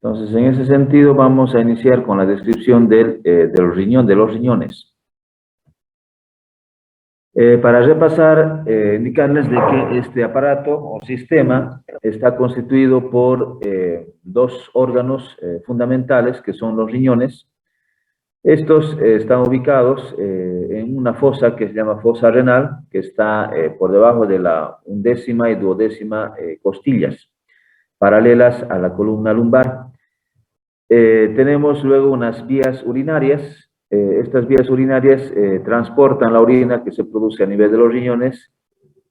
Entonces, en ese sentido, vamos a iniciar con la descripción del riñón, de los riñones. Para repasar, indicarles de que este aparato o sistema está constituido por dos órganos fundamentales, que son los riñones. Estos están ubicados en una fosa que se llama fosa renal, que está por debajo de la undécima y duodécima costillas, paralelas a la columna lumbar. Tenemos luego unas vías urinarias. Estas vías urinarias transportan la orina que se produce a nivel de los riñones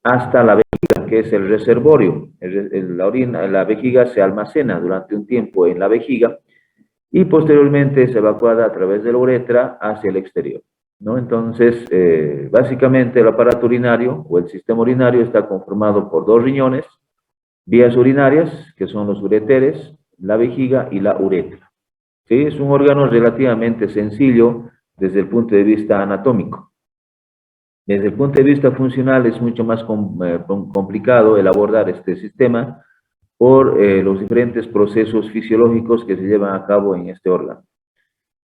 hasta la vejiga, que es el reservorio. La vejiga se almacena durante un tiempo en la vejiga y posteriormente es evacuada a través de la uretra hacia el exterior, ¿no? Entonces, básicamente el aparato urinario o el sistema urinario está conformado por dos riñones, vías urinarias, que son los ureteres, la vejiga y la uretra. ¿Sí? Es un órgano relativamente sencillo desde el punto de vista anatómico. Desde el punto de vista funcional es mucho más complicado el abordar este sistema por los diferentes procesos fisiológicos que se llevan a cabo en este órgano,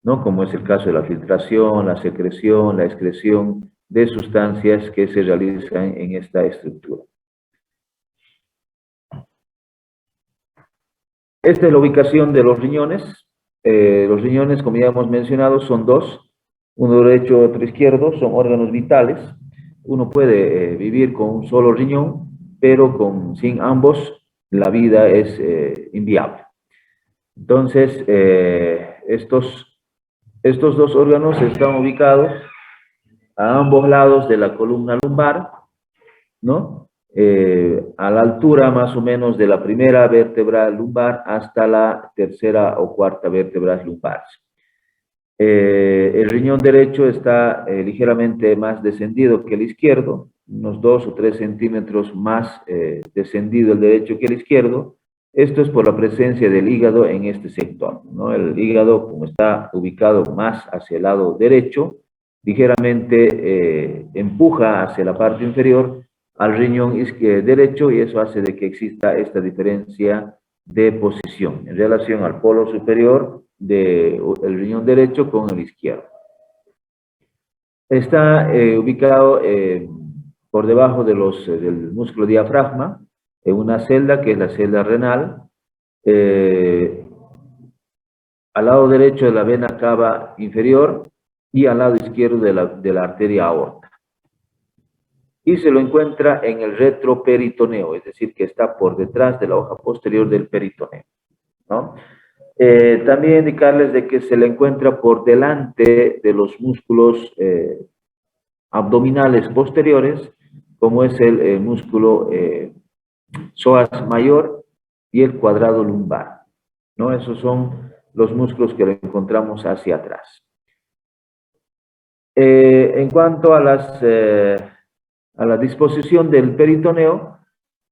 ¿no? Como es el caso de la filtración, la secreción, la excreción de sustancias que se realizan en esta estructura. Esta es la ubicación de los riñones. Los riñones, como ya hemos mencionado, son dos, uno derecho y otro izquierdo, son órganos vitales. Uno puede vivir con un solo riñón, pero sin ambos la vida es inviable. Entonces, estos dos órganos están ubicados a ambos lados de la columna lumbar, ¿no? A la altura más o menos de la primera vértebra lumbar hasta la tercera o cuarta vértebra lumbar. El riñón derecho está ligeramente más descendido que el izquierdo, unos 2 o 3 centímetros más descendido el derecho que el izquierdo. Esto es por la presencia del hígado en este sector, ¿no? El hígado, como está ubicado más hacia el lado derecho, ligeramente empuja hacia la parte inferior al riñón derecho, y eso hace de que exista esta diferencia de posición en relación al polo superior del riñón derecho con el izquierdo. Está ubicado por debajo de del músculo diafragma, en una celda que es la celda renal, al lado derecho de la vena cava inferior y al lado izquierdo de la arteria aorta. Y se lo encuentra en el retroperitoneo, es decir, que está por detrás de la hoja posterior del peritoneo, ¿no? También indicarles de que se le encuentra por delante de los músculos abdominales posteriores, como es el músculo psoas mayor y el cuadrado lumbar, ¿no? Esos son los músculos que le encontramos hacia atrás. En cuanto a la disposición del peritoneo,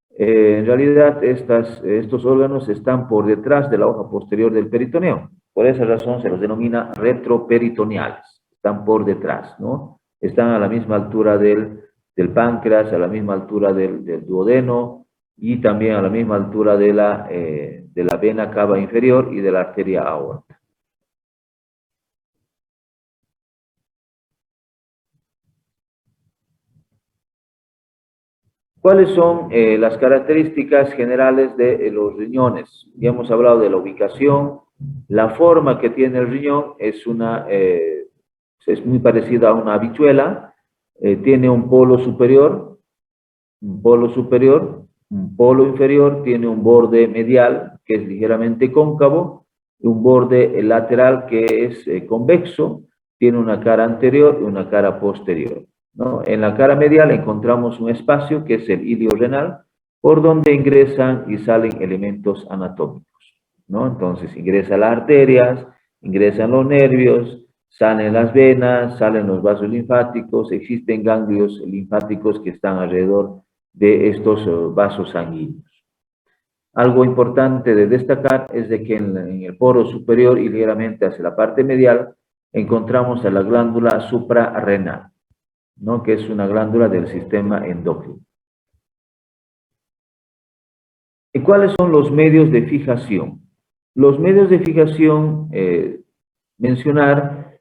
en realidad estos órganos están por detrás de la hoja posterior del peritoneo. Por esa razón se los denomina retroperitoneales. Están por detrás, ¿no? Están a la misma altura del páncreas, a la misma altura del duodeno y también a la misma altura de la vena cava inferior y de la arteria aorta. ¿Cuáles son las características generales de los riñones? Ya hemos hablado de la ubicación. La forma que tiene el riñón es muy parecida a una habichuela. Tiene un polo superior, un polo inferior, tiene un borde medial que es ligeramente cóncavo, y un borde lateral que es convexo, tiene una cara anterior y una cara posterior, ¿no? En la cara medial encontramos un espacio que es el ilio renal, por donde ingresan y salen elementos anatómicos, ¿no? Entonces ingresan las arterias, ingresan los nervios, salen las venas, salen los vasos linfáticos, existen ganglios linfáticos que están alrededor de estos vasos sanguíneos. Algo importante de destacar es de que en el poro superior y ligeramente hacia la parte medial encontramos a la glándula suprarrenal, ¿no? Que es una glándula del sistema endocrino. ¿Y cuáles son los medios de fijación? Los medios de fijación, mencionar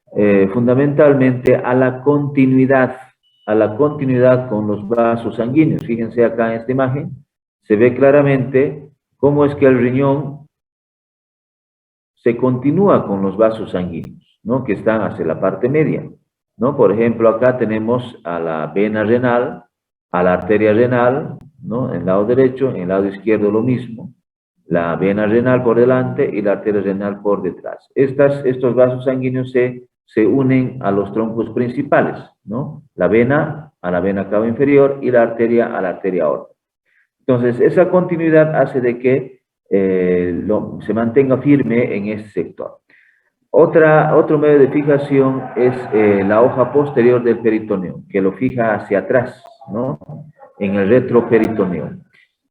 fundamentalmente a la continuidad con los vasos sanguíneos. Fíjense acá en esta imagen, se ve claramente cómo es que el riñón se continúa con los vasos sanguíneos, ¿no? Que están hacia la parte media, ¿no? Por ejemplo, acá tenemos a la vena renal, a la arteria renal, ¿no? En el lado derecho, en el lado izquierdo lo mismo, la vena renal por delante y la arteria renal por detrás. Estos vasos sanguíneos se unen a los troncos principales, ¿no? La vena a la vena cava inferior y la arteria a la arteria aorta. Entonces, esa continuidad hace de que se mantenga firme en este sector. Otro medio de fijación es la hoja posterior del peritoneo, que lo fija hacia atrás, ¿no? En el retroperitoneo.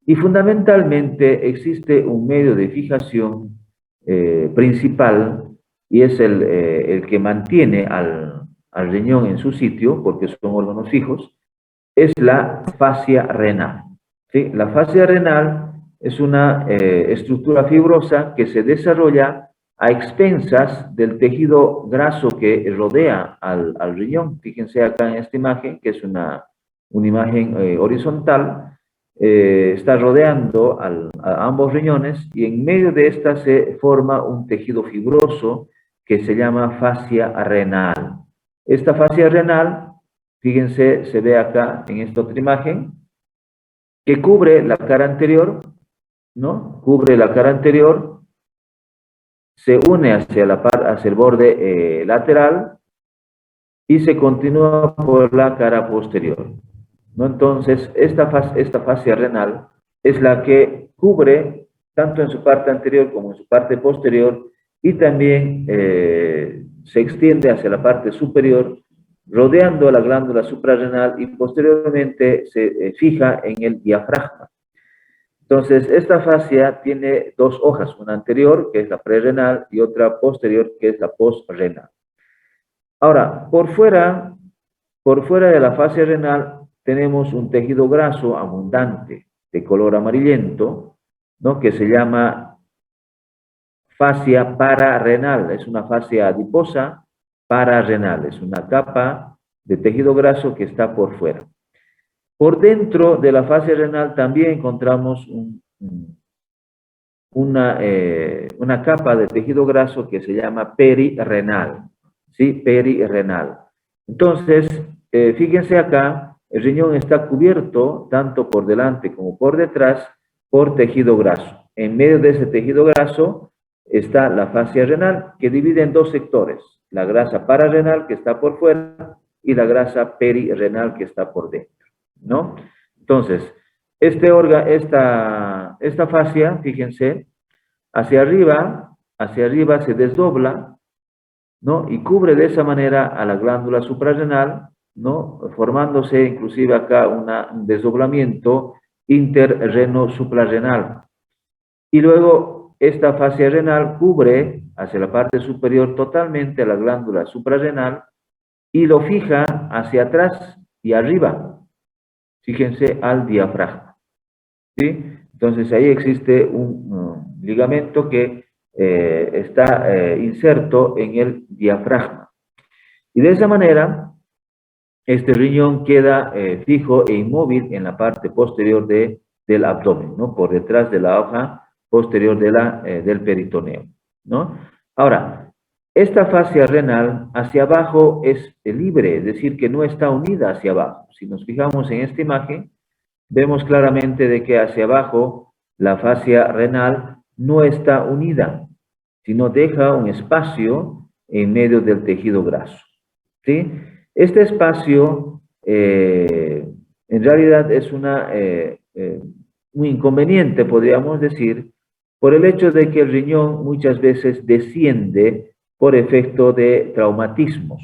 Y fundamentalmente existe un medio de fijación principal y es el que mantiene al riñón en su sitio, porque son órganos fijos, es la fascia renal. ¿Sí? La fascia renal es una estructura fibrosa que se desarrolla a expensas del tejido graso que rodea al riñón. Fíjense acá en esta imagen, que es una imagen horizontal, está rodeando a ambos riñones y en medio de esta se forma un tejido fibroso que se llama fascia renal. Esta fascia renal, fíjense, se ve acá en esta otra imagen, que cubre la cara anterior, ¿no? Cubre la cara anterior, se une hacia el borde lateral y se continúa por la cara posterior, ¿no? Entonces, esta fascia renal es la que cubre tanto en su parte anterior como en su parte posterior y también se extiende hacia la parte superior, rodeando la glándula suprarrenal y posteriormente se fija en el diafragma. Entonces, esta fascia tiene dos hojas, una anterior, que es la prerrenal, y otra posterior, que es la postrenal. Ahora, por fuera de la fascia renal, tenemos un tejido graso abundante, de color amarillento, ¿no? Que se llama fascia pararrenal. Es una fascia adiposa pararrenal. Es una capa de tejido graso que está por fuera. Por dentro de la fascia renal también encontramos una capa de tejido graso que se llama perirrenal, ¿sí? Perirrenal. Entonces, fíjense acá, el riñón está cubierto tanto por delante como por detrás por tejido graso. En medio de ese tejido graso está la fascia renal, que divide en dos sectores, la grasa pararrenal que está por fuera y la grasa perirrenal que está por dentro, ¿no? Entonces, esta fascia, fíjense, hacia arriba se desdobla, ¿no? Y cubre de esa manera a la glándula suprarrenal, ¿no? Formándose inclusive acá un desdoblamiento interreno-suprarrenal. Y luego esta fascia renal cubre hacia la parte superior totalmente a la glándula suprarrenal y lo fija hacia atrás y arriba, fíjense, al diafragma, ¿sí? Entonces ahí existe un ligamento que está inserto en el diafragma. Y de esa manera, este riñón queda fijo e inmóvil en la parte posterior del abdomen, ¿no? Por detrás de la hoja posterior del peritoneo, ¿no? Ahora, esta fascia renal hacia abajo es libre, es decir, que no está unida hacia abajo. Si nos fijamos en esta imagen, vemos claramente de que hacia abajo la fascia renal no está unida, sino deja un espacio en medio del tejido graso, ¿sí? Este espacio en realidad es un inconveniente, podríamos decir, por el hecho de que el riñón muchas veces desciende por efecto de traumatismos,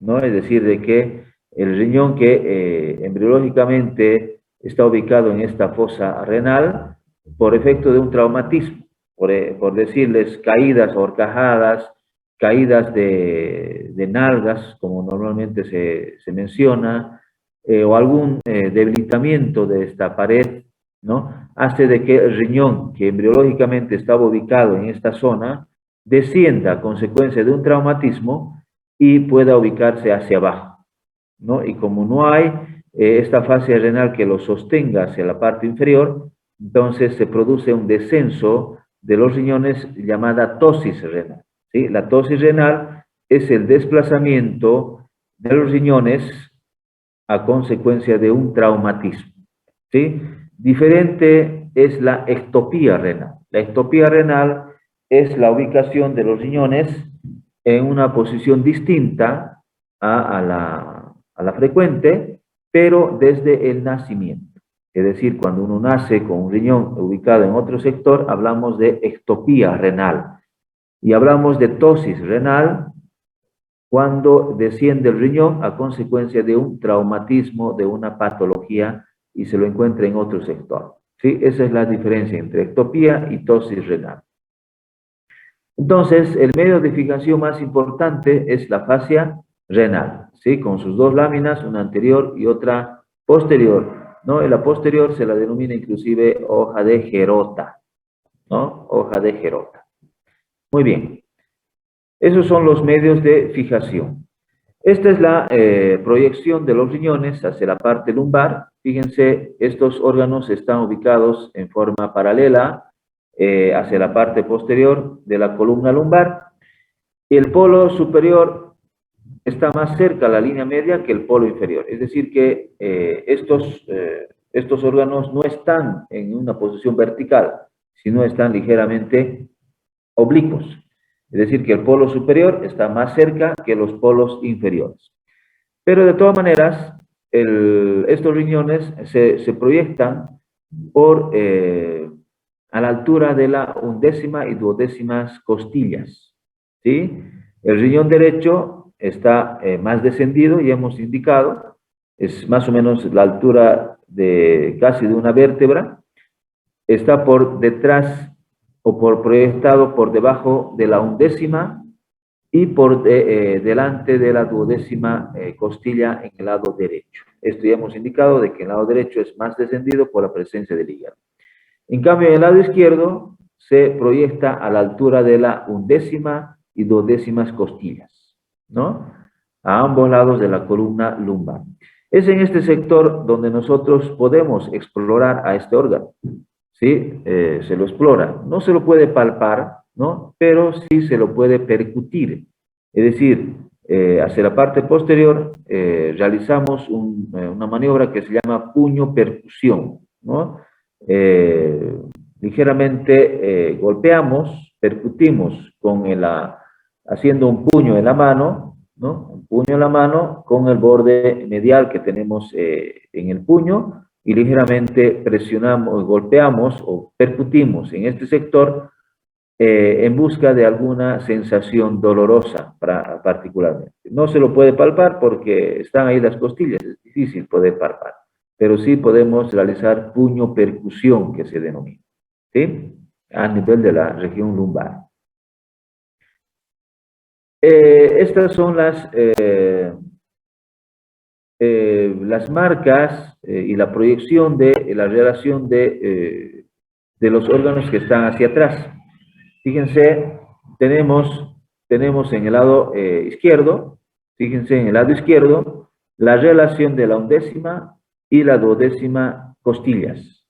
¿no? Es decir, de que el riñón que embriológicamente está ubicado en esta fosa renal, por efecto de un traumatismo, por decirles caídas, horcajadas, caídas de nalgas, como normalmente se menciona, o algún debilitamiento de esta pared ¿no? Hace de que el riñón, que embriológicamente estaba ubicado en esta zona, descienda a consecuencia de un traumatismo y pueda ubicarse hacia abajo, ¿no? Y como no hay esta fascia renal que lo sostenga hacia la parte inferior, entonces se produce un descenso de los riñones llamada tosis renal, ¿sí? La tosis renal es el desplazamiento de los riñones a consecuencia de un traumatismo, ¿sí? Diferente es la ectopía renal. La ectopía renal es la ubicación de los riñones en una posición distinta a la frecuente, pero desde el nacimiento. Es decir, cuando uno nace con un riñón ubicado en otro sector, hablamos de ectopía renal. Y hablamos de tosis renal cuando desciende el riñón a consecuencia de un traumatismo, de una patología, y se lo encuentra en otro sector. ¿Sí? Esa es la diferencia entre ectopía y tosis renal. Entonces, el medio de fijación más importante es la fascia renal, ¿sí? Con sus dos láminas, una anterior y otra posterior, ¿no? En la posterior se la denomina inclusive hoja de Gerota, ¿no? Hoja de Gerota. Muy bien. Esos son los medios de fijación. Esta es la proyección de los riñones hacia la parte lumbar. Fíjense, estos órganos están ubicados en forma paralela hacia la parte posterior de la columna lumbar. Y el polo superior está más cerca a la línea media que el polo inferior. Es decir, que estos órganos no están en una posición vertical, sino están ligeramente oblicuos. Es decir, que el polo superior está más cerca que los polos inferiores. Pero de todas maneras, estos riñones se proyectan a la altura de la undécima y duodécimas costillas, ¿sí? El riñón derecho está más descendido, y hemos indicado, es más o menos la altura de casi de una vértebra, está por detrás o por proyectado por debajo de la undécima y por delante de la duodécima costilla en el lado derecho. Esto ya hemos indicado de que el lado derecho es más descendido por la presencia del hígado. En cambio, en el lado izquierdo se proyecta a la altura de la undécima y duodécimas costillas, ¿no? A ambos lados de la columna lumbar. Es en este sector donde nosotros podemos explorar a este órgano, ¿sí? Se lo explora. No se lo puede palpar, ¿no? Pero sí se lo puede percutir. Es decir, hacia la parte posterior realizamos una maniobra que se llama puño percusión, ¿no? Ligeramente golpeamos, percutimos haciendo un puño en la mano, ¿no? Un puño en la mano con el borde medial que tenemos en el puño, y ligeramente presionamos, golpeamos o percutimos en este sector en busca de alguna sensación dolorosa particularmente. No se lo puede palpar porque están ahí las costillas, es difícil poder palpar, pero sí podemos realizar puño percusión, que se denomina, ¿sí? A nivel de la región lumbar. Estas son las marcas y la proyección de la relación de los órganos que están hacia atrás. Fíjense, tenemos en el lado izquierdo, fíjense en el lado izquierdo, la relación de la undécima y la duodécima costillas,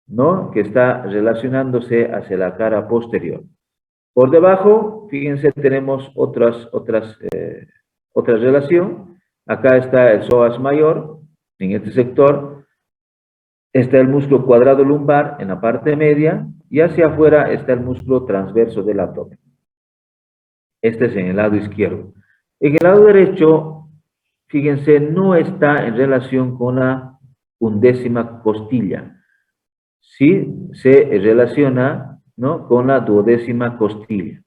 ¿no? Que está relacionándose hacia la cara posterior. Por debajo, fíjense, tenemos otra relación. Acá está el psoas mayor, en este sector. Está el músculo cuadrado lumbar en la parte media, y hacia afuera está el músculo transverso del abdomen. Este es en el lado izquierdo. En el lado derecho, fíjense, no está en relación con la undécima costilla. Sí se relaciona, ¿no?, con la duodécima costilla.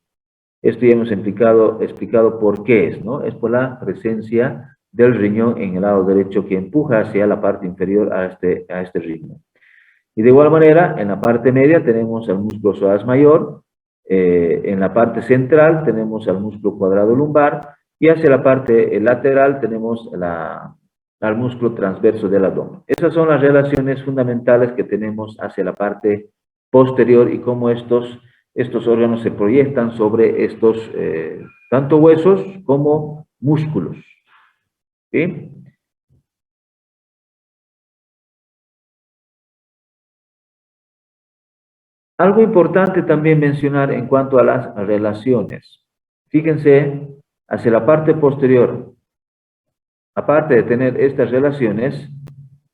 Esto ya hemos explicado por qué es, ¿no? Es por la presencia del riñón en el lado derecho que empuja hacia la parte inferior a este riñón. Y de igual manera, en la parte media tenemos el músculo psoas mayor, en la parte central tenemos el músculo cuadrado lumbar, y hacia la parte lateral tenemos la al músculo transverso del abdomen. Esas son las relaciones fundamentales que tenemos hacia la parte posterior y cómo estos órganos se proyectan sobre estos, tanto huesos como músculos. ¿Sí? Algo importante también mencionar en cuanto a las relaciones. Fíjense, hacia la parte posterior, aparte de tener estas relaciones,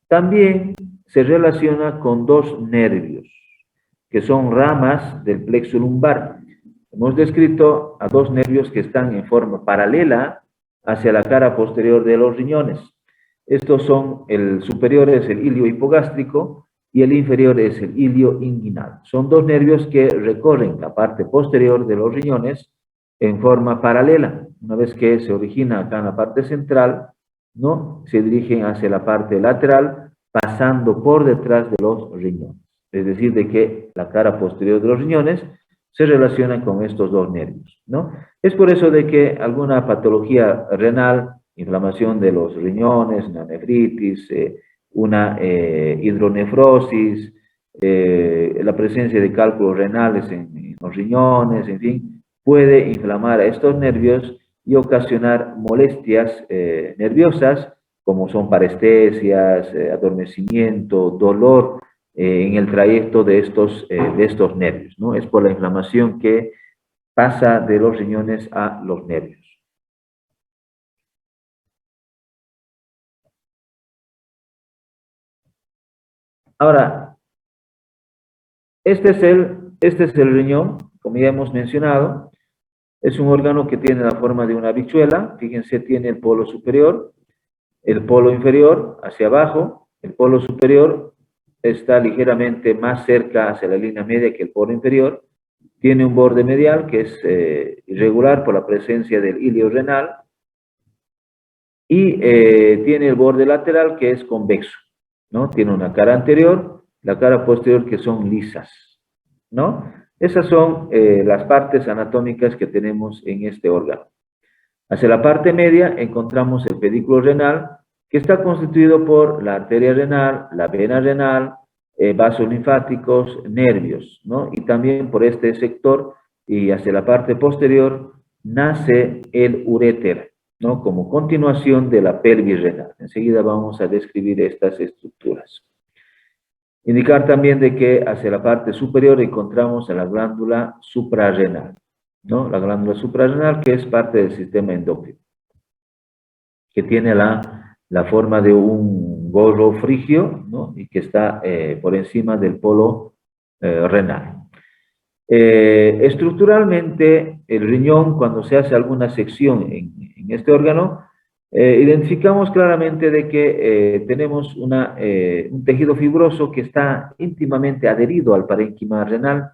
también se relaciona con dos nervios, que son ramas del plexo lumbar. Hemos descrito a dos nervios que están en forma paralela hacia la cara posterior de los riñones. Estos son, el superior es el ilio hipogástrico y el inferior es el ilio inguinal. Son dos nervios que recorren la parte posterior de los riñones en forma paralela. Una vez que se origina acá en la parte central, ¿no? Se dirigen hacia la parte lateral, pasando por detrás de los riñones. Es decir, de que la cara posterior de los riñones se relaciona con estos dos nervios, ¿no? Es por eso de que alguna patología renal, inflamación de los riñones, una nefritis, una hidronefrosis, la presencia de cálculos renales en los riñones, en fin, puede inflamar a estos nervios y ocasionar molestias nerviosas, como son parestesias, adormecimiento, dolor en el trayecto de estos nervios, ¿no? Es por la inflamación que pasa de los riñones a los nervios. Ahora, este es el riñón, como ya hemos mencionado. Es un órgano que tiene la forma de una habichuela. Fíjense, tiene el polo superior, el polo inferior hacia abajo. El polo superior está ligeramente más cerca hacia la línea media que el polo inferior. Tiene un borde medial que es irregular por la presencia del ilio renal. Y tiene el borde lateral que es convexo, ¿no? Tiene una cara anterior, la cara posterior que son lisas, ¿no? Esas son las partes anatómicas que tenemos en este órgano. Hacia la parte media encontramos el pedículo renal, que está constituido por la arteria renal, la vena renal, vasos linfáticos, nervios, ¿no? Y también por este sector y hacia la parte posterior nace el uréter, ¿no? Como continuación de la pelvis renal. Enseguida vamos a describir estas estructuras. Indicar también de que hacia la parte superior encontramos a la glándula suprarrenal, ¿no? La glándula suprarrenal, que es parte del sistema endocrino, que tiene la forma de un gorro frigio, ¿no? Y que está por encima del polo renal. Estructuralmente, el riñón, cuando se hace alguna sección en este órgano, identificamos claramente de que tenemos un tejido fibroso que está íntimamente adherido al parénquima renal,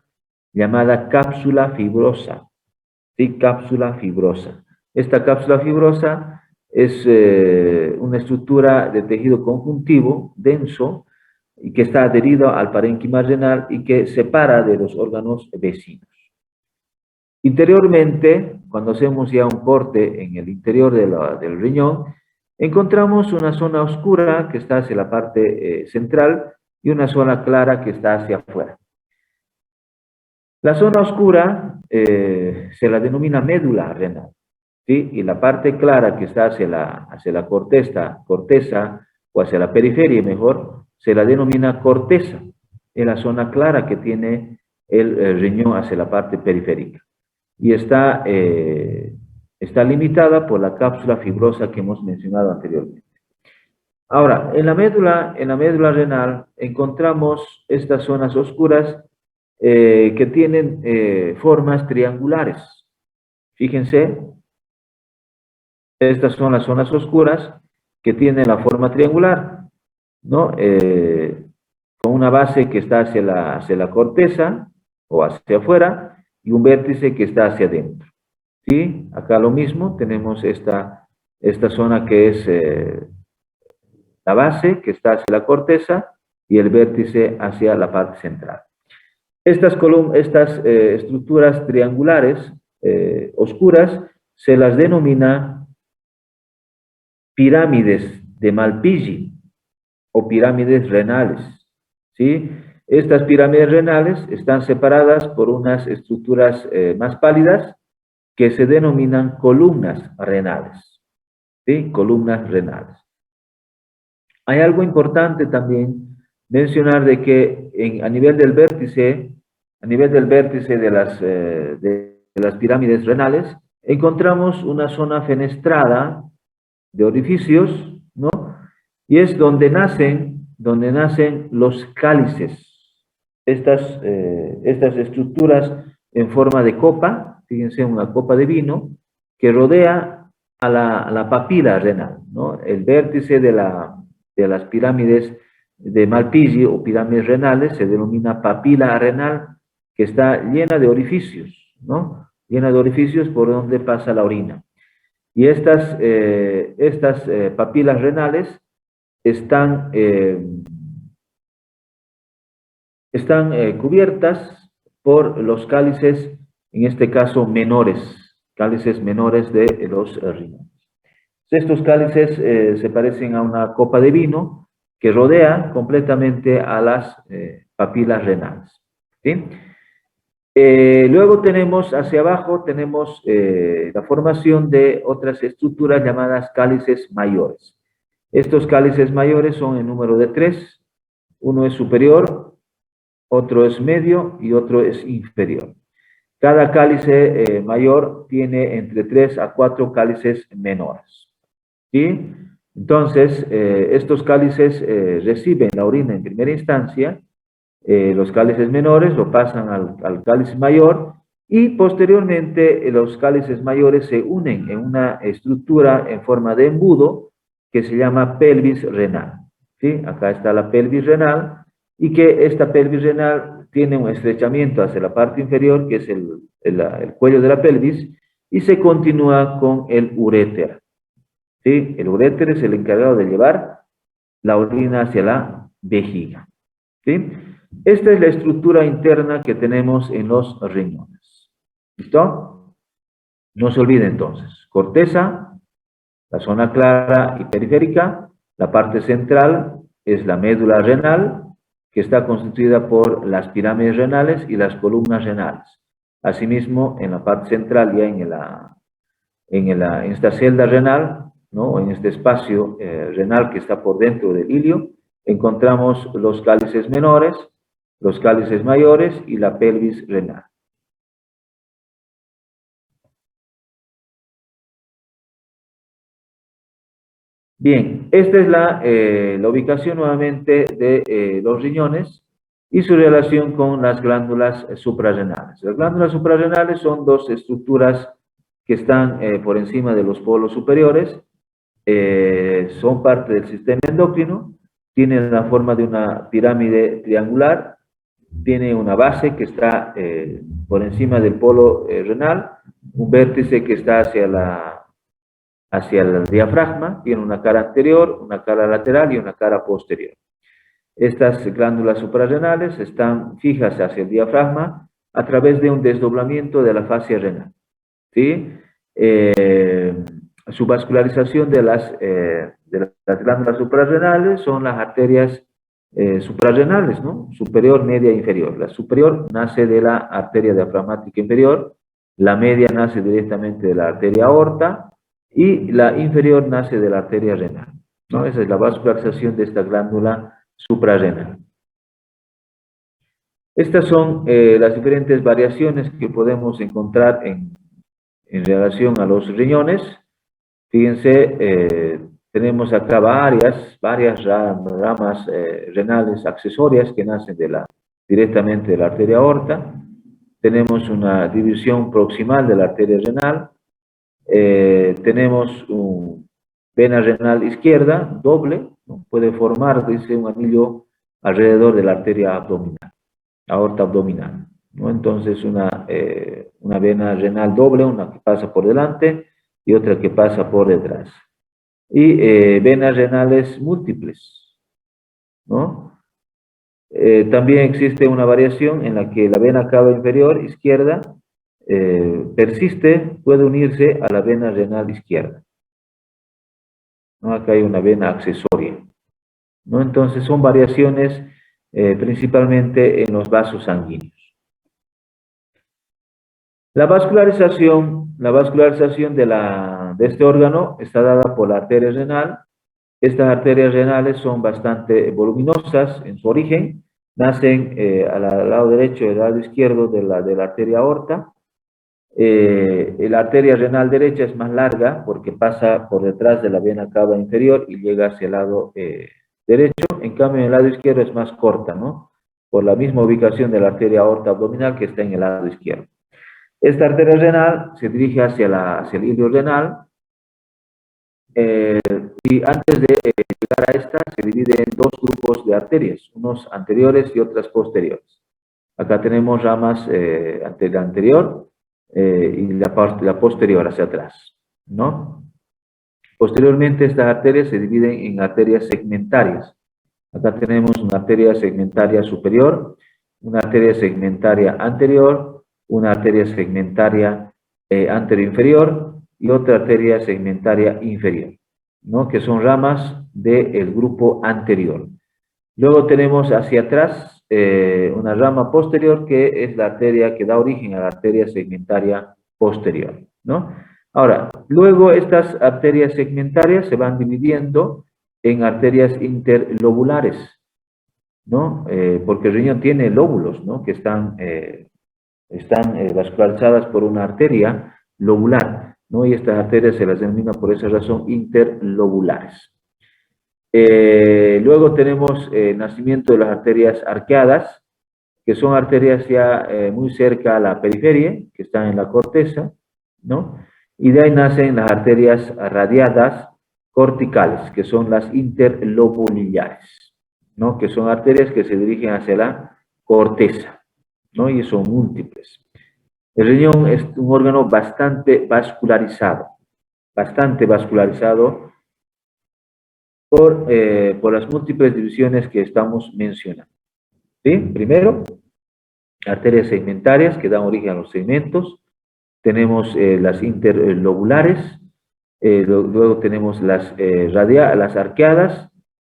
llamada cápsula fibrosa. ¿Sí? Cápsula fibrosa. Esta cápsula fibrosa es una estructura de tejido conjuntivo denso y que está adherido al parénquima renal y que separa de los órganos vecinos. Interiormente, cuando hacemos ya un corte en el interior del riñón, encontramos una zona oscura que está hacia la parte central y una zona clara que está hacia afuera. La zona oscura se la denomina médula renal, ¿sí? Y la parte clara que está hacia la corteza o hacia la periferia, mejor, se la denomina corteza. Es la zona clara que tiene el riñón hacia la parte periférica. Y está limitada por la cápsula fibrosa que hemos mencionado anteriormente. Ahora, en la médula renal encontramos estas zonas oscuras que tienen formas triangulares. Fíjense, estas son las zonas oscuras que tienen la forma triangular, ¿no? Con una base que está hacia la corteza o hacia afuera y un vértice que está hacia adentro. ¿Sí? Acá lo mismo, tenemos esta zona que es la base que está hacia la corteza y el vértice hacia la parte central. Estas estructuras triangulares oscuras se las denomina pirámides de Malpighi o pirámides renales, ¿sí? Estas pirámides renales están separadas por unas estructuras más pálidas que se denominan columnas renales, ¿sí? Columnas renales. Hay algo importante también mencionar de que a nivel del vértice, de las pirámides renales, encontramos una zona fenestrada de orificios, ¿no? Y es donde nacen los cálices. Estas estructuras en forma de copa, fíjense, una copa de vino, que rodea a la papila renal, ¿no? El vértice de las pirámides de Malpighi o pirámides renales se denomina papila renal, que está llena de orificios, ¿no? Llena de orificios por donde pasa la orina. Y estas papilas renales están, cubiertas por los cálices, en este caso menores, cálices menores de los riñones. Estos cálices se parecen a una copa de vino que rodea completamente a las papilas renales, ¿sí? Luego tenemos hacia abajo, tenemos la formación de otras estructuras llamadas cálices mayores. Estos cálices mayores son en número de 3. Uno es superior, otro es medio y otro es inferior. Cada cálice mayor tiene entre 3 a 4 cálices menores, ¿sí? Entonces, estos cálices reciben la orina en primera instancia. Los cálices menores lo pasan al cálice mayor y posteriormente los cálices mayores se unen en una estructura en forma de embudo que se llama pelvis renal, ¿sí? Acá está la pelvis renal y que esta pelvis renal tiene un estrechamiento hacia la parte inferior, que es el cuello de la pelvis, y se continúa con el uréter, ¿sí? El uréter es el encargado de llevar la orina hacia la vejiga, ¿sí? Esta es la estructura interna que tenemos en los riñones. ¿Listo? No se olvide entonces, corteza, la zona clara y periférica, la parte central es la médula renal, que está constituida por las pirámides renales y las columnas renales. Asimismo, en la parte central, ya en esta celda renal, ¿no? En este espacio renal que está por dentro del ilio, encontramos los cálices menores, los cálices mayores y la pelvis renal. Bien, esta es la ubicación nuevamente de los riñones y su relación con las glándulas suprarrenales. Las glándulas suprarrenales son dos estructuras que están por encima de los polos superiores, son parte del sistema endocrino, tienen la forma de una pirámide triangular, tiene una base que está por encima del polo renal, un vértice que está hacia el diafragma, tiene una cara anterior, una cara lateral y una cara posterior. Estas glándulas suprarrenales están fijas hacia el diafragma a través de un desdoblamiento de la fascia renal, ¿sí? Su vascularización de las glándulas suprarrenales son las arterias suprarrenales, ¿no? Superior, media e inferior. La superior nace de la arteria diafragmática inferior, la media nace directamente de la arteria aorta y la inferior nace de la arteria renal, ¿no? Esa es la vascularización de esta glándula suprarrenal. Estas son las diferentes variaciones que podemos encontrar en relación a los riñones. Fíjense, tenemos acá varias ramas renales accesorias que nacen directamente de la arteria aorta. Tenemos una división proximal de la arteria renal. Tenemos vena renal izquierda, doble, ¿no? Puede formar, dice, un anillo alrededor de la arteria abdominal, aorta abdominal, ¿no? Entonces, una vena renal doble, una que pasa por delante y otra que pasa por detrás. Y venas renales múltiples, ¿no? También existe una variación en la que la vena cava inferior izquierda persiste, puede unirse a la vena renal izquierda, ¿no? Acá hay una vena accesoria, ¿no? Entonces son variaciones principalmente en los vasos sanguíneos. La vascularización de este órgano está dada por la arteria renal. Estas arterias renales son bastante voluminosas en su origen, nacen al lado derecho y al lado izquierdo de la arteria aorta. La arteria renal derecha es más larga porque pasa por detrás de la vena cava inferior y llega hacia el lado derecho. En cambio, en el lado izquierdo es más corta, ¿no? Por la misma ubicación de la arteria aorta abdominal que está en el lado izquierdo. Esta arteria renal se dirige hacia el ilio renal y antes de llegar a esta se divide en dos grupos de arterias, unos anteriores y otras posteriores. Acá tenemos ramas la anterior y la posterior hacia atrás, ¿no? Posteriormente estas arterias se dividen en arterias segmentarias. Acá tenemos una arteria segmentaria superior, una arteria segmentaria anterior, una arteria segmentaria anteroinferior y otra arteria segmentaria inferior, ¿no? Que son ramas del grupo anterior. Luego tenemos hacia atrás una rama posterior que es la arteria que da origen a la arteria segmentaria posterior, ¿no? Ahora, luego estas arterias segmentarias se van dividiendo en arterias interlobulares, ¿no? Porque el riñón tiene lóbulos, ¿no? Que están vascularizadas por una arteria lobular, ¿no? Y estas arterias se las denomina por esa razón interlobulares. Luego tenemos el nacimiento de las arterias arqueadas, que son arterias ya muy cerca a la periferia, que están en la corteza, ¿no? Y de ahí nacen las arterias radiadas corticales, que son las interlobulillares, ¿no? Que son arterias que se dirigen hacia la corteza, ¿no? Y son múltiples. El riñón es un órgano bastante vascularizado por las múltiples divisiones que estamos mencionando, ¿sí? Primero, arterias segmentarias que dan origen a los segmentos. Tenemos las interlobulares, luego tenemos las arqueadas,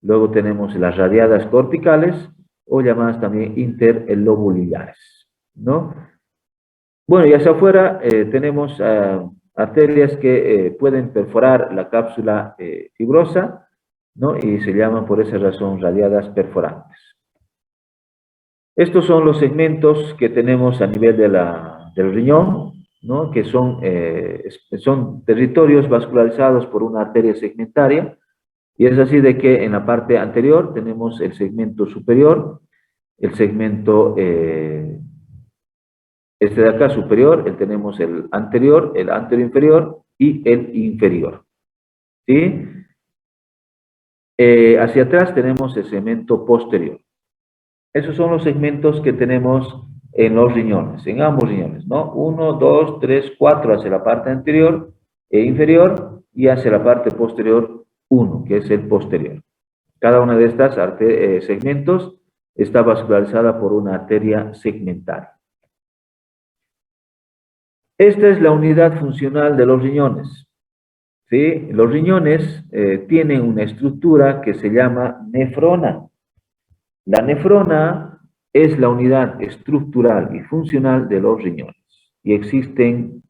luego tenemos las radiadas corticales o llamadas también interlobulillares, ¿no? Bueno, y hacia afuera tenemos arterias que pueden perforar la cápsula fibrosa, ¿no? Y se llaman por esa razón radiadas perforantes. Estos son los segmentos que tenemos a nivel del riñón, ¿no? Que son territorios vascularizados por una arteria segmentaria, y es así de que en la parte anterior tenemos el segmento superior, el segmento, este de acá superior, tenemos el anterior inferior y el inferior, ¿sí? Hacia atrás tenemos el segmento posterior. Esos son los segmentos que tenemos en los riñones, en ambos riñones, ¿no? 1, 2, 3, 4 hacia la parte anterior e inferior y hacia la parte posterior 1, que es el posterior. Cada una de estas segmentos está vascularizada por una arteria segmentaria. Esta es la unidad funcional de los riñones, ¿sí? Los riñones tienen una estructura que se llama nefrona. La nefrona es la unidad estructural y funcional de los riñones y existen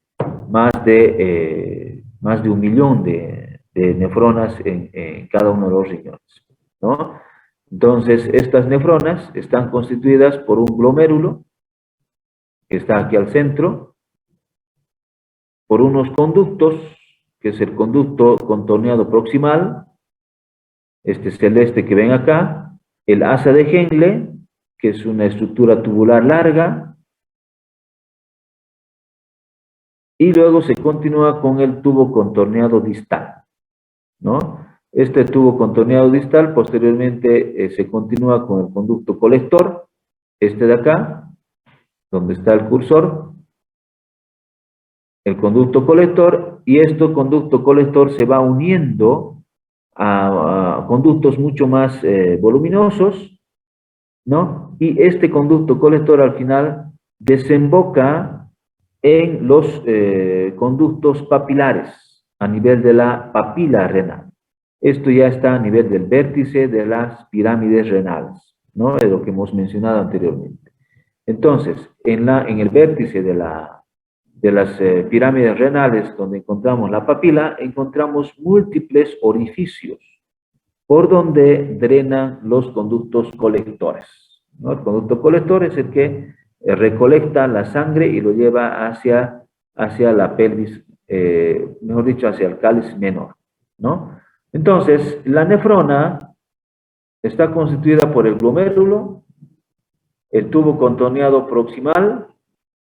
más de 1 millón de nefronas en cada uno de los riñones, ¿no? Entonces, estas nefronas están constituidas por un glomérulo que está aquí al centro, por unos conductos, que es el conducto contorneado proximal, este celeste que ven acá, el asa de Henle, que es una estructura tubular larga, y luego se continúa con el tubo contorneado distal, ¿no? Este tubo contorneado distal posteriormente se continúa con el conducto colector, este de acá, donde está el cursor, el conducto colector, y este conducto colector se va uniendo a conductos mucho más voluminosos, ¿no? Y este conducto colector al final desemboca en los conductos papilares a nivel de la papila renal, Esto ya está a nivel del vértice de las pirámides renales, ¿no? Es lo que hemos mencionado anteriormente. Entonces, en el vértice de las pirámides renales, donde encontramos la papila, encontramos múltiples orificios por donde drenan los conductos colectores, ¿no? El conducto colector es el que recolecta la sangre y lo lleva hacia la pelvis, mejor dicho, hacia el cáliz menor, ¿no? Entonces, la nefrona está constituida por el glomérulo, el tubo contorneado proximal,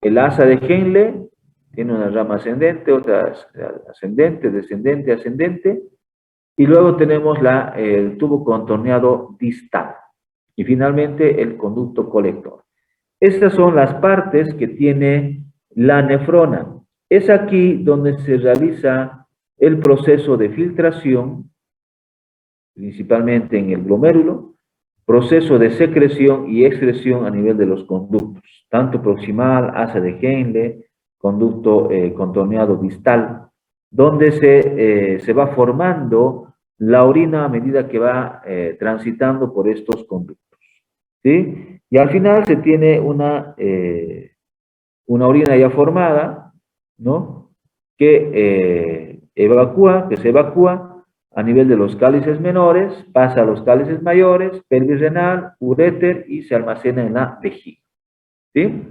el asa de Henle, tiene una rama ascendente, otra ascendente, descendente, ascendente, y luego tenemos el tubo contorneado distal, y finalmente el conducto colector. Estas son las partes que tiene la nefrona. Es aquí donde se realiza el proceso de filtración, principalmente en el glomérulo, proceso de secreción y excreción a nivel de los conductos, tanto proximal, asa de Henle, conducto contorneado distal, donde se va formando la orina a medida que va transitando por estos conductos, ¿sí? Y al final se tiene una orina ya formada, ¿no? Que se evacúa a nivel de los cálices menores, pasa a los cálices mayores, pelvis renal, uréter y se almacena en la vejiga, ¿sí?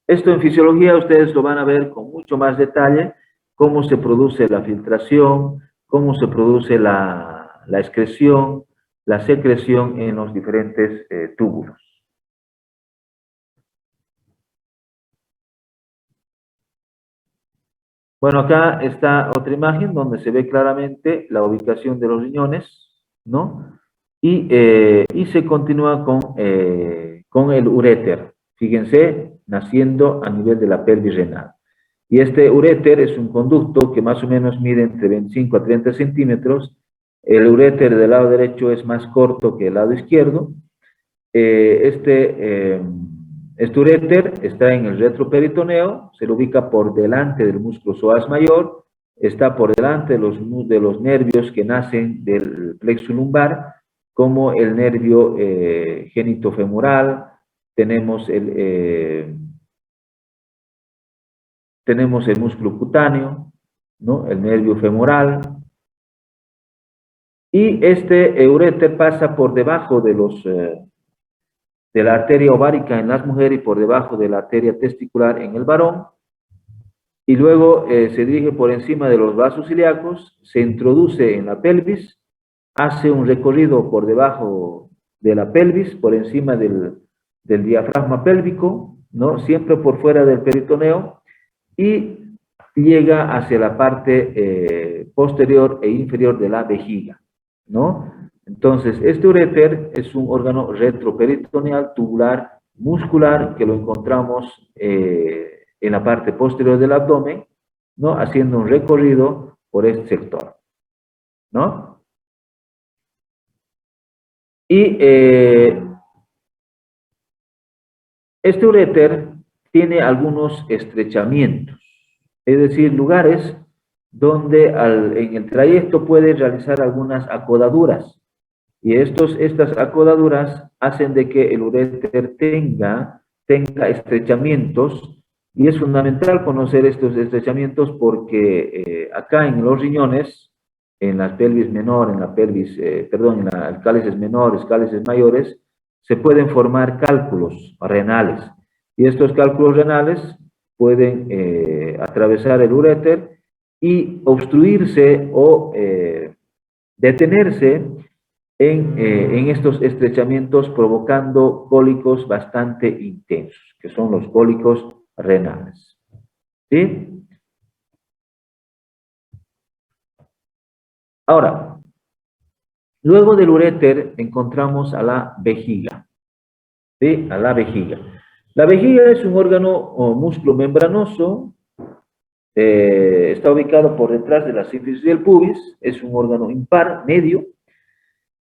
Esto en fisiología ustedes lo van a ver con mucho más detalle, cómo se produce la filtración, cómo se produce la excreción, la secreción en los diferentes túbulos. Bueno, acá está otra imagen donde se ve claramente la ubicación de los riñones, ¿no? Y se continúa con el uréter. Fíjense, naciendo a nivel de la pelvis renal. Y este uréter es un conducto que más o menos mide entre 25 a 30 centímetros. El uréter del lado derecho es más corto que el lado izquierdo. Este uréter está en el retroperitoneo, se lo ubica por delante del músculo psoas mayor, está por delante de los nervios que nacen del plexo lumbar, como el nervio genitofemoral, tenemos tenemos el músculo cutáneo, ¿no? El nervio femoral, y este uréter pasa por debajo de la arteria ovárica en las mujeres y por debajo de la arteria testicular en el varón, y luego se dirige por encima de los vasos ilíacos, se introduce en la pelvis, hace un recorrido por debajo de la pelvis, por encima del diafragma pélvico, ¿no? Siempre por fuera del peritoneo, y llega hacia la parte posterior e inferior de la vejiga, ¿no? Entonces, este uréter es un órgano retroperitoneal tubular muscular que lo encontramos en la parte posterior del abdomen, ¿no? Haciendo un recorrido por este sector, ¿no? Y este uréter tiene algunos estrechamientos, es decir, lugares donde en el trayecto puede realizar algunas acodaduras. Y estas acodaduras hacen de que el uréter tenga estrechamientos, y es fundamental conocer estos estrechamientos porque acá en los riñones, en la pelvis menor, en la pelvis, perdón, en las cálices menores, cálices mayores, se pueden formar cálculos renales. Y estos cálculos renales pueden atravesar el uréter y obstruirse o detenerse en estos estrechamientos, provocando cólicos bastante intensos, que son los cólicos renales, ¿sí? Ahora, luego del uréter encontramos a la vejiga, ¿sí? A la vejiga. La vejiga es un órgano o músculo membranoso, está ubicado por detrás de la sínfisis del pubis, es un órgano impar, medio.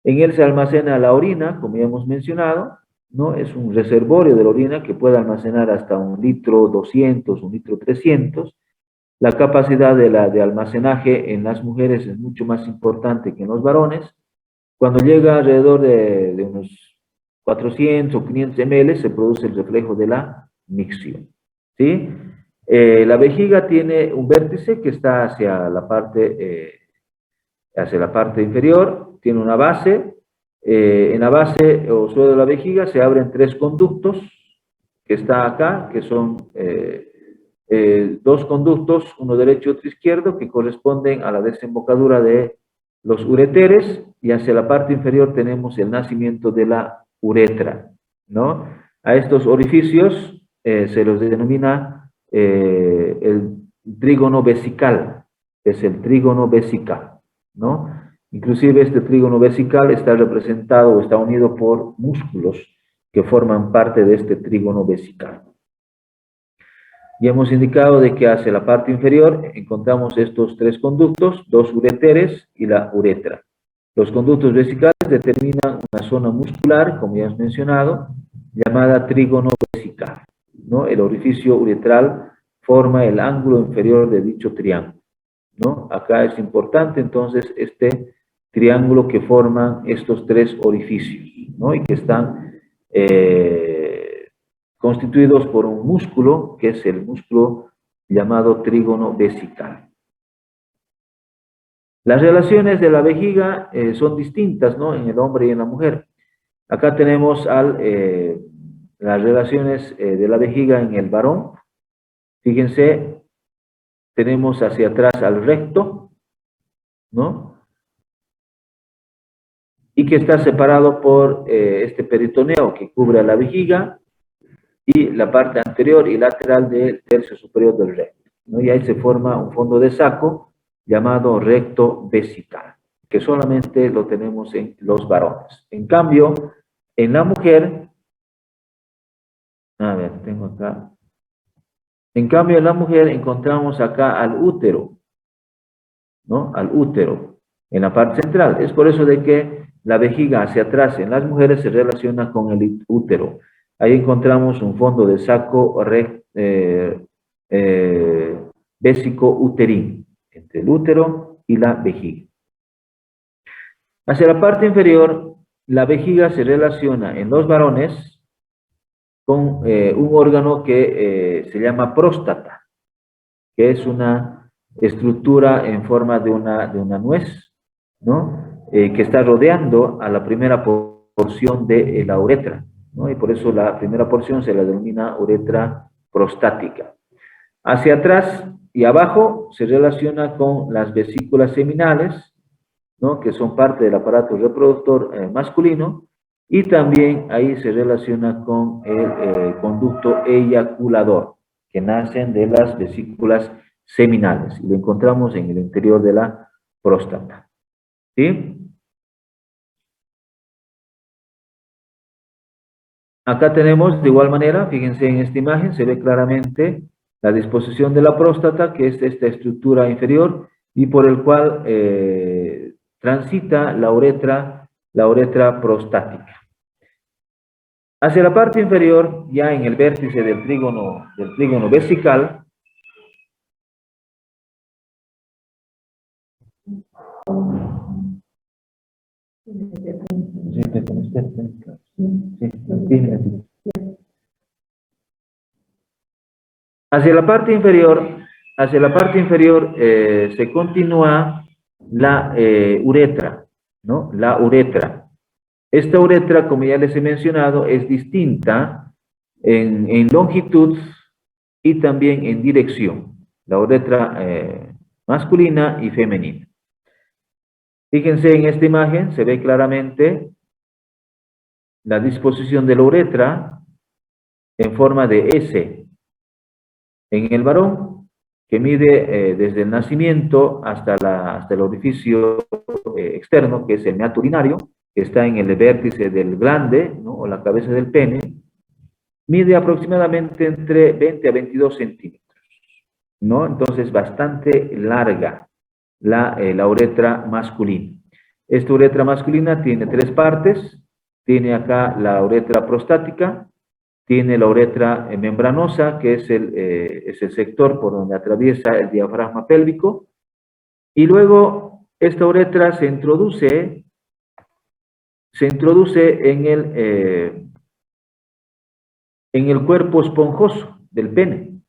En él se almacena la orina, como ya hemos mencionado, ¿no? Es un reservorio de la orina que puede almacenar hasta 1 litro 200, 1 litro 300, La capacidad de almacenaje en las mujeres es mucho más importante que en los varones. Cuando llega alrededor de unos 400 o 500 ml, se produce el reflejo de la micción, ¿sí? La vejiga tiene un vértice que está hacia la parte inferior, tiene una base. En la base o suelo de la vejiga se abren tres conductos que está acá, que son dos conductos, uno derecho y otro izquierdo, que corresponden a la desembocadura de los ureteres, y hacia la parte inferior tenemos el nacimiento de la uretra, ¿no? A estos orificios se los denomina el trígono vesical, es el trígono vesical, ¿no? Inclusive este trígono vesical está representado o está unido por músculos que forman parte de este trígono vesical. Y hemos indicado de que hacia la parte inferior encontramos estos tres conductos, dos ureteres y la uretra. Los conductos vesicales determinan una zona muscular, como ya hemos mencionado, llamada trígono vesical, ¿no? El orificio uretral forma el ángulo inferior de dicho triángulo, ¿no? Acá es importante entonces este triángulo que forman estos tres orificios, ¿no? Y que están constituidos por un músculo, que es el músculo llamado trígono vesical. Las relaciones de la vejiga son distintas, ¿no? En el hombre y en la mujer. Acá tenemos las relaciones de la vejiga en el varón. Fíjense, tenemos hacia atrás al recto, ¿no? Y que está separado por este peritoneo que cubre la vejiga y la parte anterior y lateral del tercio superior del recto, ¿no? Y ahí se forma un fondo de saco llamado recto vesical, que solamente lo tenemos en los varones. En cambio, en la mujer, a ver, tengo acá. En cambio, en la mujer encontramos acá al útero, ¿no? Al útero, en la parte central. Es por eso de que la vejiga hacia atrás en las mujeres se relaciona con el útero. Ahí encontramos un fondo de saco vésico-uterino, entre el útero y la vejiga. Hacia la parte inferior, la vejiga se relaciona en los varones con un órgano que se llama próstata, que es una estructura en forma de una nuez, ¿no? Que está rodeando a la primera porción de la uretra, ¿no? Y por eso la primera porción se la denomina uretra prostática. Hacia atrás y abajo se relaciona con las vesículas seminales, ¿no? Que son parte del aparato reproductor masculino, y también ahí se relaciona con el conducto eyaculador, que nacen de las vesículas seminales, y lo encontramos en el interior de la próstata, ¿sí? Acá tenemos de igual manera, fíjense en esta imagen, se ve claramente la disposición de la próstata, que es esta estructura inferior, y por el cual transita la uretra prostática. Hacia la parte inferior, ya en el vértice del trígono vesical, hacia la parte inferior se continúa la uretra, ¿no? La uretra. Esta uretra, como ya les he mencionado, es distinta en longitud y también en dirección. La uretra masculina y femenina. Fíjense en esta imagen, se ve claramente la disposición de la uretra en forma de S en el varón, que mide desde el nacimiento hasta el orificio externo, que es el meato urinario, que está en el vértice del glande, ¿no? O la cabeza del pene, mide aproximadamente entre 20 a 22 centímetros, ¿no? Entonces, bastante larga la uretra masculina. Esta uretra masculina tiene tres partes. Tiene acá la uretra prostática, tiene la uretra membranosa, que es el sector por donde atraviesa el diafragma pélvico, y luego esta uretra se introduce en el cuerpo esponjoso del pene,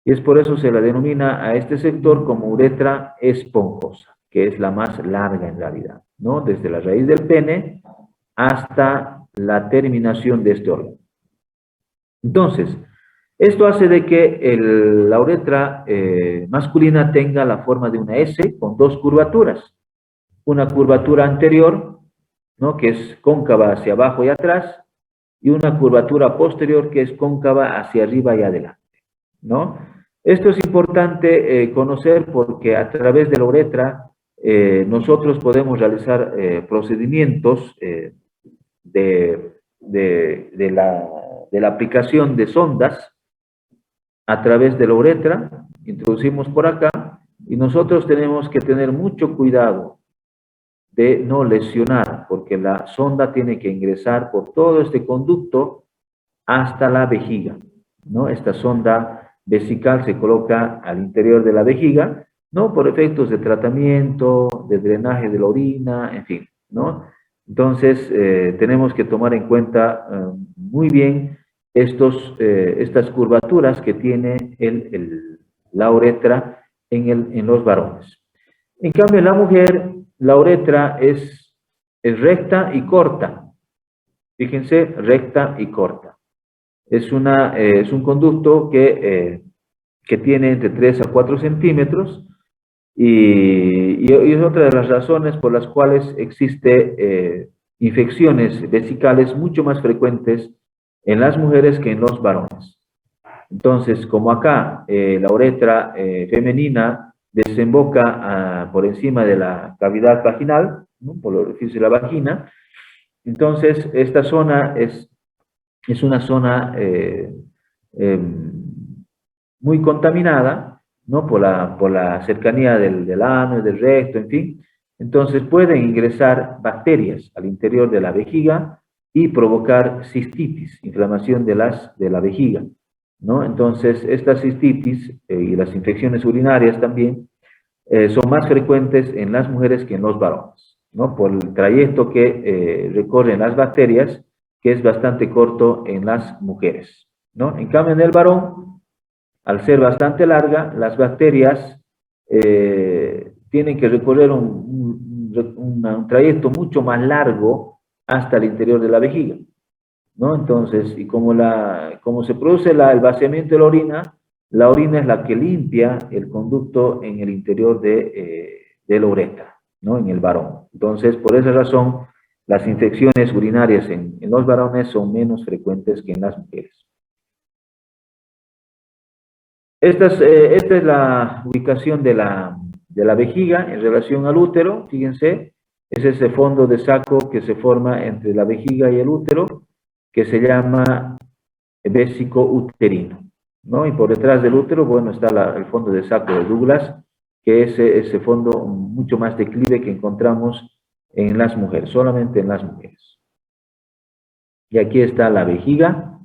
y es por eso se la denomina a este sector como uretra esponjosa, que es la más larga en realidad, ¿no? Desde la raíz del pene hasta la terminación de este órgano. Entonces, esto hace de que la uretra masculina tenga la forma de una S con dos curvaturas. Una curvatura anterior, ¿no?, que es cóncava hacia abajo y atrás, y una curvatura posterior que es cóncava hacia arriba y adelante, ¿no? Esto es importante conocer porque a través de la uretra nosotros podemos realizar procedimientos de la aplicación de sondas a través de la uretra, introducimos por acá, y nosotros tenemos que tener mucho cuidado de no lesionar, porque la sonda tiene que ingresar por todo este conducto hasta la vejiga, ¿no? Esta sonda vesical se coloca al interior de la vejiga, ¿no?, por efectos de tratamiento, de drenaje de la orina, en fin, ¿no? Entonces, tenemos que tomar en cuenta muy bien estas curvaturas que tiene la uretra en los varones. En cambio, en la mujer, la uretra es recta y corta. Fíjense, recta y corta. Es un conducto que tiene entre 3 a 4 centímetros y es otra de las razones por las cuales existe infecciones vesicales mucho más frecuentes en las mujeres que en los varones. Entonces, como acá la uretra femenina desemboca por encima de la cavidad vaginal, ¿no?, por el orificio de la vagina, entonces esta zona es una zona muy contaminada, ¿no?, por la cercanía del ano y del recto, en fin. Entonces pueden ingresar bacterias al interior de la vejiga y provocar cistitis, inflamación de la vejiga, ¿no? Entonces, esta cistitis y las infecciones urinarias también son más frecuentes en las mujeres que en los varones, ¿no?, por el trayecto que recorren las bacterias, que es bastante corto en las mujeres, ¿no? En cambio, en el varón, al ser bastante larga, las bacterias tienen que recorrer un trayecto mucho más largo hasta el interior de la vejiga, ¿no? Entonces, y como se produce el vaciamiento de la orina es la que limpia el conducto en el interior de la uretra, ¿no?, en el varón. Entonces, por esa razón, las infecciones urinarias en los varones son menos frecuentes que en las mujeres. Esta es la ubicación de la vejiga en relación al útero. Fíjense, es ese fondo de saco que se forma entre la vejiga y el útero, que se llama vésico uterino, ¿no? Y por detrás del útero, bueno, está el fondo de saco de Douglas, que es ese fondo mucho más declive que encontramos en las mujeres, solamente en las mujeres. Y aquí está la vejiga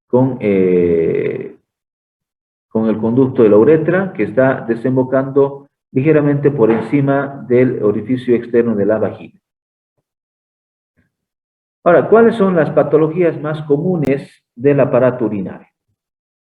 con el conducto de la uretra, que está desembocando ligeramente por encima del orificio externo de la vagina. Ahora, ¿cuáles son las patologías más comunes del aparato urinario?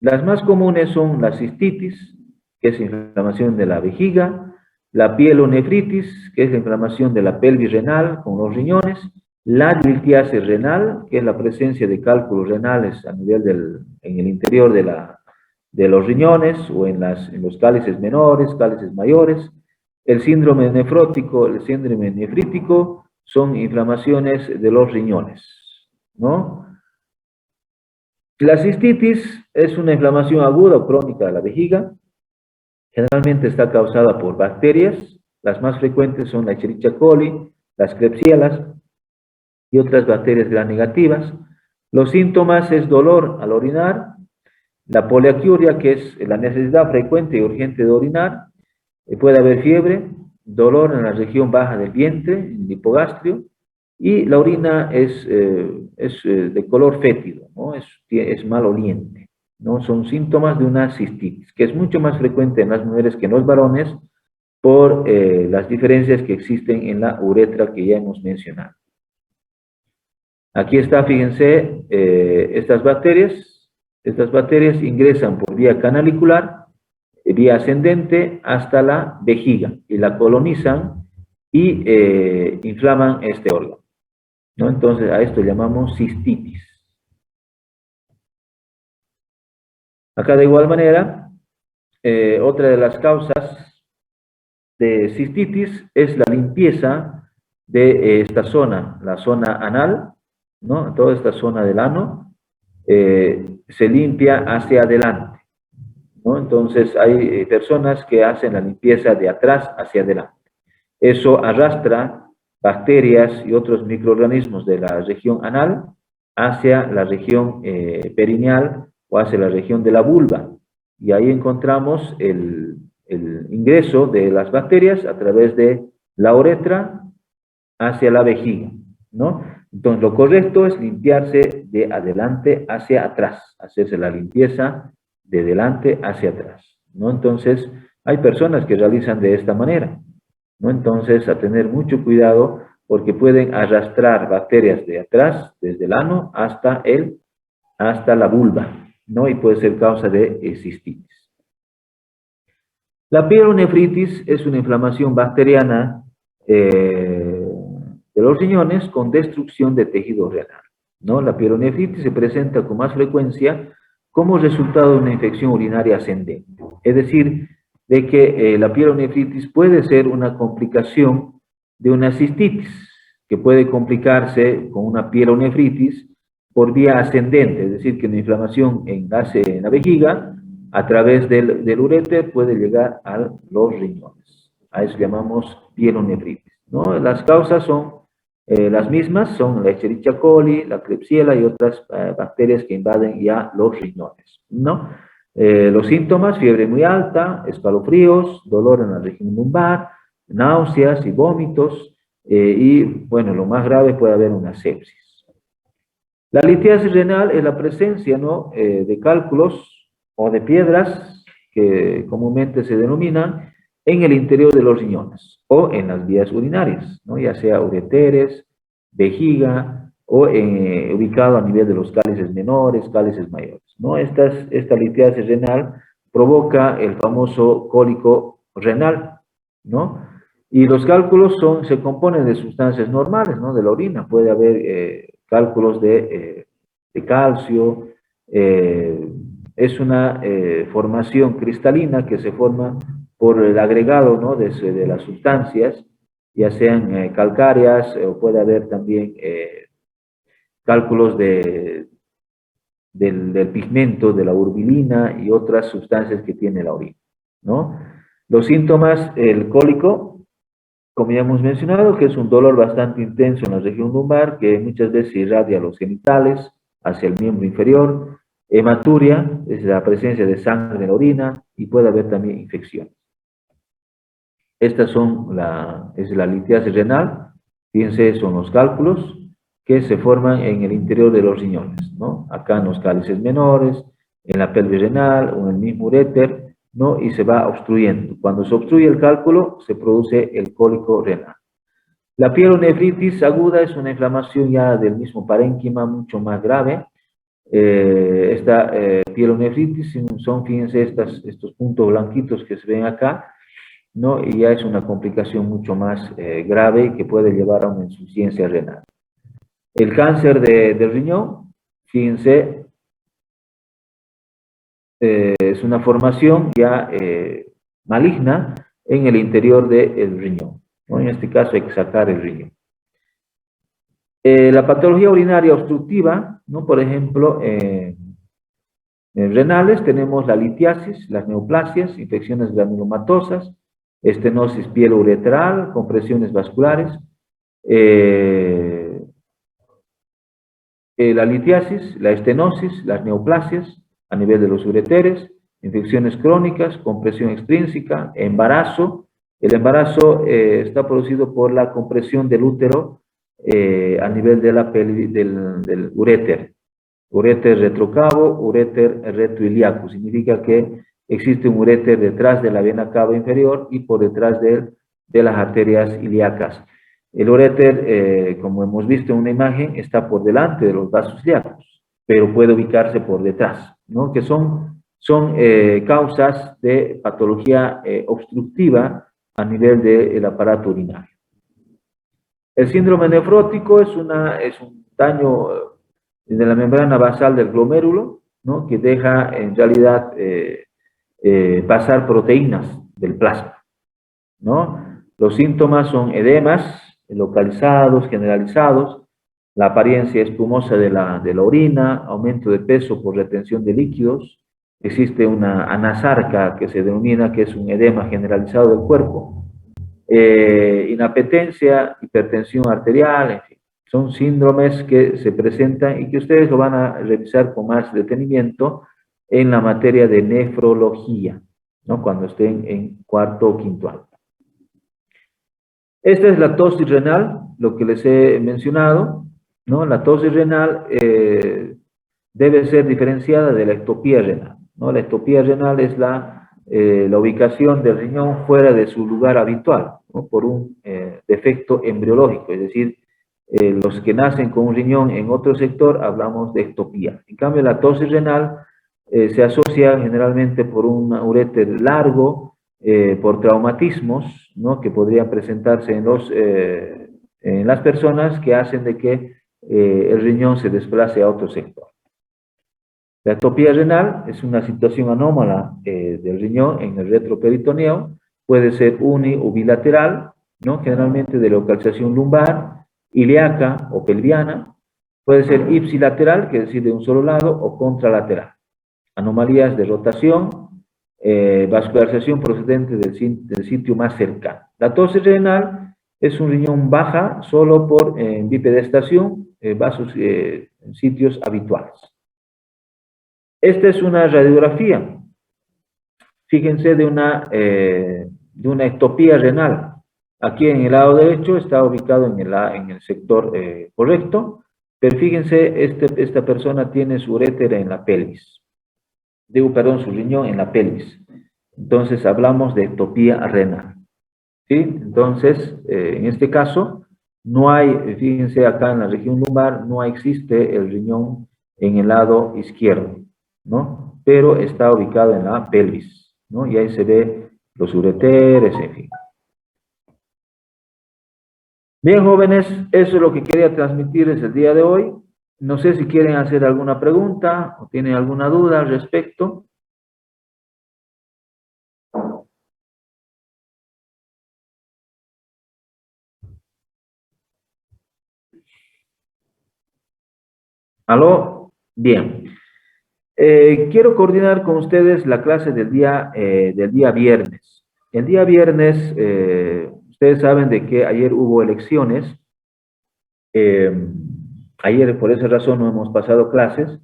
Las más comunes son la cistitis, que es inflamación de la vejiga, la pielonefritis, que es la inflamación de la pelvis renal con los riñones, la litiasis renal, que es la presencia de cálculos renales a nivel en el interior de los riñones o en los cálices menores, cálices mayores, el síndrome nefrótico, el síndrome nefrítico, son inflamaciones de los riñones, ¿no? La cistitis es una inflamación aguda o crónica de la vejiga. Generalmente está causada por bacterias. Las más frecuentes son la Escherichia coli, las Klebsiellas y otras bacterias gram negativas. Los síntomas es dolor al orinar, la poliaquiuria, que es la necesidad frecuente y urgente de orinar. Puede haber fiebre, dolor en la región baja del vientre, en el hipogastrio, Y la orina es de color fétido, ¿no? Es maloliente, ¿no? Son síntomas de una cistitis, que es mucho más frecuente en las mujeres que en los varones por las diferencias que existen en la uretra que ya hemos mencionado. Aquí está, fíjense, estas bacterias ingresan por vía canalicular, vía ascendente hasta la vejiga y la colonizan y inflaman este órgano, ¿no? Entonces a esto llamamos cistitis. Acá de igual manera, otra de las causas de cistitis es la limpieza de esta zona, la zona anal, ¿no? Toda esta zona del ano se limpia hacia adelante, ¿no? Entonces hay personas que hacen la limpieza de atrás hacia adelante. Eso arrastra bacterias y otros microorganismos de la región anal hacia la región perineal o hacia la región de la vulva. Y ahí encontramos el ingreso de las bacterias a través de la uretra hacia la vejiga, ¿no? Entonces, lo correcto es limpiarse de adelante hacia atrás, hacerse la limpieza de delante hacia atrás, ¿no? Entonces, hay personas que realizan de esta manera, ¿no? Entonces, a tener mucho cuidado porque pueden arrastrar bacterias de atrás, desde el ano hasta la vulva, ¿no? Y puede ser causa de cistitis. La pielonefritis es una inflamación bacteriana de los riñones con destrucción de tejido renal, ¿no? La pielonefritis se presenta con más frecuencia como resultado de una infección urinaria ascendente. Es decir, de que la pielonefritis puede ser una complicación de una cistitis, que puede complicarse con una pielonefritis por vía ascendente, es decir, que una inflamación en la vejiga, a través del uréter puede llegar a los riñones. A eso llamamos pielonefritis, ¿no? Las causas son las mismas, son la Escherichia coli, la Klebsiella y otras bacterias que invaden ya los riñones, ¿no? Los síntomas: fiebre muy alta, escalofríos, dolor en la región lumbar, náuseas y vómitos, y bueno, lo más grave puede haber una sepsis. La litiasis renal es la presencia, ¿no?, de cálculos o de piedras que comúnmente se denominan en el interior de los riñones o en las vías urinarias, ¿no?, ya sea ureteres, vejiga o ubicado a nivel de los cálices menores, cálices mayores, ¿no? Esta litiasis renal provoca el famoso cólico renal, ¿no? Y los cálculos se componen de sustancias normales, ¿no?, de la orina. Puede haber cálculos de calcio. Es una formación cristalina que se forma por el agregado, ¿no?, de las sustancias, ya sean calcáreas, o puede haber también cálculos del pigmento, de la urbilina y otras sustancias que tiene la orina, ¿no? Los síntomas: el cólico, como ya hemos mencionado, que es un dolor bastante intenso en la región lumbar, que muchas veces irradia los genitales hacia el miembro inferior. Hematuria, es la presencia de sangre en la orina, y puede haber también infecciones. Estas es la litiasis renal. Fíjense, son los cálculos que se forman en el interior de los riñones, ¿no? Acá en los cálices menores, en la pelvis renal o en el mismo uréter, ¿no? Y se va obstruyendo. Cuando se obstruye el cálculo, se produce el cólico renal. La pielonefritis aguda es una inflamación ya del mismo parénquima, mucho más grave. Esta pielonefritis son, fíjense, estos puntos blanquitos que se ven acá, ¿no? Y ya es una complicación mucho más grave que puede llevar a una insuficiencia renal. El cáncer del riñón, fíjense, es una formación ya maligna en el interior del riñón, ¿no? En este caso hay que sacar el riñón. La patología urinaria obstructiva, ¿no? Por ejemplo, renales tenemos la litiasis, las neoplasias, infecciones granulomatosas, estenosis pielo-uretral, compresiones vasculares. La litiasis, la estenosis, las neoplasias a nivel de los ureteres, infecciones crónicas, compresión extrínseca, embarazo. El embarazo está producido por la compresión del útero a nivel de la del uréter. Uréter retrocavo, uréter retroiliaco. Significa que existe un uréter detrás de la vena cava inferior y por detrás de las arterias ilíacas. El uréter, como hemos visto en una imagen, está por delante de los vasos ilíacos, pero puede ubicarse por detrás, ¿no? Que son causas de patología obstructiva a nivel del aparato urinario. El síndrome nefrótico es un daño de la membrana basal del glomérulo, ¿no? Que deja en realidad pasar proteínas del plasma, ¿no? Los síntomas son edemas localizados, generalizados, la apariencia espumosa de la orina, aumento de peso por retención de líquidos, existe una anasarca que se denomina que es un edema generalizado del cuerpo, inapetencia, hipertensión arterial, en fin. Son síndromes que se presentan y que ustedes lo van a revisar con más detenimiento en la materia de nefrología, ¿no? Cuando estén en cuarto o quinto año. Esta es la tosis renal, lo que les he mencionado, ¿no? La tosis renal debe ser diferenciada de la ectopía renal, ¿no? La ectopía renal es la ubicación del riñón fuera de su lugar habitual, ¿no? Por un defecto embriológico, es decir, los que nacen con un riñón en otro sector hablamos de ectopía. En cambio, la tosis renal se asocia generalmente por un uréter largo, por traumatismos, ¿no? Que podrían presentarse en las personas que hacen de que el riñón se desplace a otro sector. La ectopía renal es una situación anómala del riñón en el retroperitoneo, puede ser uni o bilateral, ¿no? Generalmente de localización lumbar, ilíaca o pelviana, puede ser ipsilateral, que es decir, de un solo lado, o contralateral. Anomalías de rotación, vascularización procedente del sitio más cercano. La tosis renal es un riñón baja solo por bipedestación, vasos en sitios habituales. Esta es una radiografía, fíjense, de una ectopía renal. Aquí en el lado derecho está ubicado en el sector correcto, pero fíjense, esta persona tiene su uréter en la pelvis. Su riñón en la pelvis. Entonces hablamos de ectopía renal, ¿sí? Entonces, en este caso, no hay, fíjense acá en la región lumbar, no existe el riñón en el lado izquierdo, ¿no? Pero está ubicado en la pelvis, ¿no? Y ahí se ve los ureteres, en fin. Bien, jóvenes, eso es lo que quería transmitirles el día de hoy. No sé si quieren hacer alguna pregunta o tienen alguna duda al respecto. ¿Aló? Bien. Quiero coordinar con ustedes la clase del día viernes. El día viernes, ustedes saben de que ayer hubo elecciones. Ayer, por esa razón, no hemos pasado clases.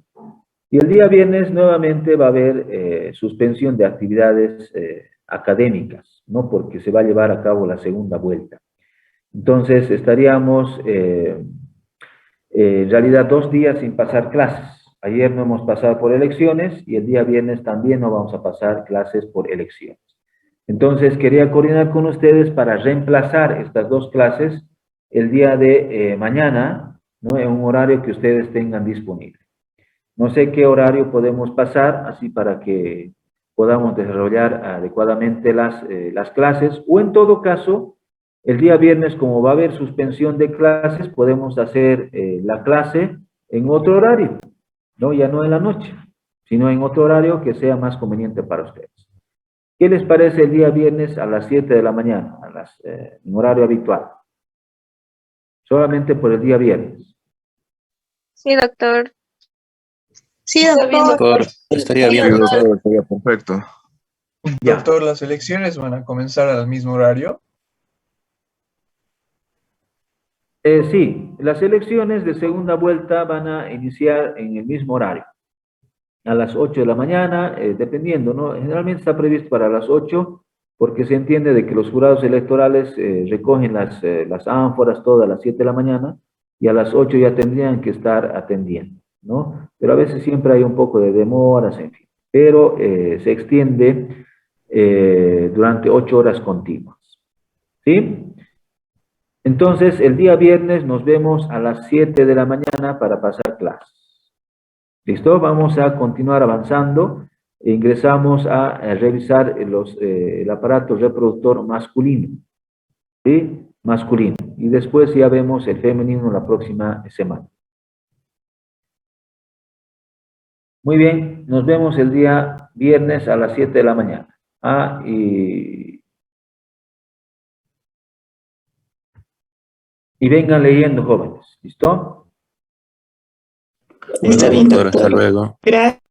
Y el día viernes nuevamente va a haber suspensión de actividades académicas, ¿no? Porque se va a llevar a cabo la segunda vuelta. Entonces, estaríamos en realidad 2 días sin pasar clases. Ayer no hemos pasado por elecciones y el día viernes también no vamos a pasar clases por elecciones. Entonces, quería coordinar con ustedes para reemplazar estas 2 clases el día de mañana, ¿no? En un horario que ustedes tengan disponible. No sé qué horario podemos pasar, así para que podamos desarrollar adecuadamente las clases, o en todo caso, el día viernes, como va a haber suspensión de clases, podemos hacer la clase en otro horario, ¿no? Ya no en la noche, sino en otro horario que sea más conveniente para ustedes. ¿Qué les parece el día viernes a las 7 de la mañana, en horario habitual? Solamente por el día viernes. Sí, doctor. Sí, Doctor, estaría bien, Sí, doctor. doctor, estaría perfecto. Ya. Doctor, ¿las elecciones van a comenzar al mismo horario? Sí, las elecciones de segunda vuelta van a iniciar en el mismo horario, a las 8 de la mañana, dependiendo, ¿no? Generalmente está previsto para las 8, porque se entiende de que los jurados electorales recogen las ánforas todas a las 7 de la mañana, y a las 8 ya tendrían que estar atendiendo, ¿no? Pero a veces siempre hay un poco de demoras, en fin, pero se extiende durante 8 horas continuas, ¿sí? Entonces, el día viernes nos vemos a las 7 de la mañana para pasar clases. ¿Listo? Vamos a continuar avanzando. Ingresamos a revisar el aparato reproductor masculino, ¿sí? Masculino. Y después ya vemos el femenino la próxima semana. Muy bien, nos vemos el día viernes a las 7 de la mañana. Y vengan leyendo, jóvenes. ¿Listo? Bueno, doctor, hasta luego. Gracias.